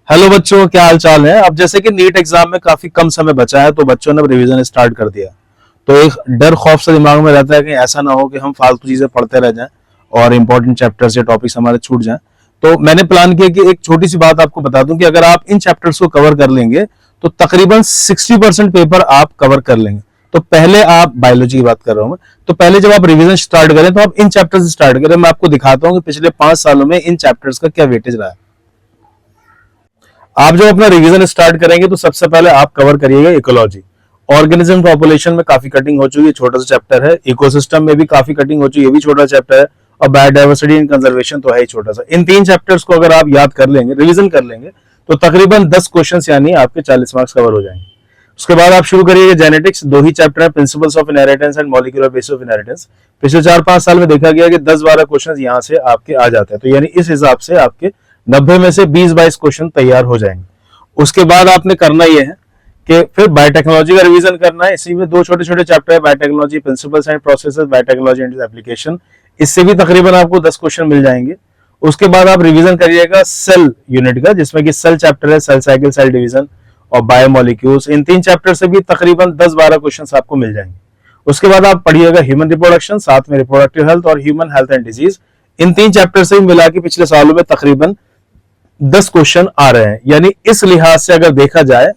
Hello बच्चों, क्या हाल चाल है। अब जैसे कि नीट एग्जाम में काफी कम समय बचा है, तो बच्चों ने अब रिवीजन स्टार्ट कर दिया। तो एक डर खौफ से दिमाग में रहता है कि ऐसा ना हो कि हम फालतू चीजें पढ़ते रह जाएं और इंपॉर्टेंट चैप्टर्स या टॉपिक्स हमारे छूट जाएं। तो मैंने प्लान किया कि एक छोटी सी बात आपको बता दूं कि अगर आप इन चैप्टर्स को कवर कर लेंगे तो तकरीबन 60% पेपर आप कवर कर लेंगे। तो पहले आप बायोलॉजी की बात कर रहा हूं मैं, तो पहले जब आप रिवीजन स्टार्ट करें तो आप इन चैप्टर्स से स्टार्ट करें। मैं आपको दिखाता हूं कि पिछले 5 सालों में इन चैप्टर्स का क्या वेटेज रहा है। आप जब अपना रिवीजन स्टार्ट करेंगे तो सबसे पहले आप कवर करिएगा इकोलॉजी। ऑर्गेनिज्म पॉपुलेशन में काफी कटिंग हो चुकी है, छोटा सा चैप्टर है। इकोसिस्टम में भी काफी कटिंग हो चुकी है, ये भी छोटा चैप्टर है। और बायोडाइवर्सिटी एंड कंजर्वेशन तो है ही छोटा सा। इन 3 चैप्टर्स को अगर आप याद कर लेंगे, रिवीजन कर लेंगे, तो तकरीबन 10 क्वेश्चन यानी आपके 40 मार्क्स कवर हो जाएंगे। उसके बाद आप शुरू करिएगा जेनेटिक्स। 2 ही चैप्टर है, principles of inheritance and molecular basis of inheritance. पिछले 4-5 साल में देखा गया कि 10-12 क्वेश्चन यहाँ से आपके आ जाते हैं, तो यानी इस हिसाब से आपके 90 में से 20-22 क्वेश्चन तैयार हो जाएंगे। उसके बाद आपने करना यह है कि फिर बायोटेक्नोलॉजी का रिवीजन करना है। इसी में 2 छोटे-छोटे चैप्टर है, biotechnology principles and processes, biotechnology and application. इससे भी तकरीबन आपको 10 क्वेश्चन मिल जाएंगे। उसके बाद आप रिवीजन करिएगा सेल यूनिट का, जिसमें कि सेल चैप्टर है, सेल साइकिल, सेल डिवीजन और बायोमोलिक्यूल्स। इन 3 चैप्टर से भी तकरीबन 10-12 क्वेश्चन आपको मिल जाएंगे। उसके बाद आप पढ़िएगा ह्यूमन रिप्रोडक्शन, साथ में रिप्रोडक्टिव हेल्थ और human health and disease. In 3 chapter से मिला के पिछले सालों में तकरीबन 10 क्वेश्चन आ रहे हैं। यानी इस लिहाज से अगर देखा जाए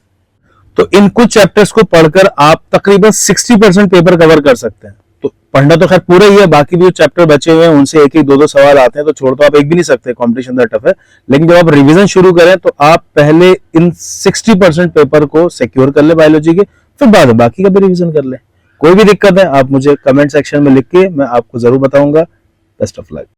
तो इन कुछ चैप्टर्स को पढ़कर आप तकरीबन 60% पेपर कवर कर सकते हैं। तो पढ़ना तो खैर पूरा ही है, बाकी भी जो चैप्टर बचे हुए हैं उनसे एक 2 सवाल आते हैं, तो छोड़ तो आप एक भी नहीं सकते, कॉम्पिटिशन तो टफ है। लेकिन जब आप रिवीजन शुरू करें तो आप पहले इन 60% पेपर को सिक्योर कर ले बायोलॉजी के, फिर बाद में बाकी का भी रिवीजन कर ले। कोई भी दिक्कत है आप मुझे कमेंट सेक्शन में लिख के मैं आपको जरूर बताऊंगा। Best of luck.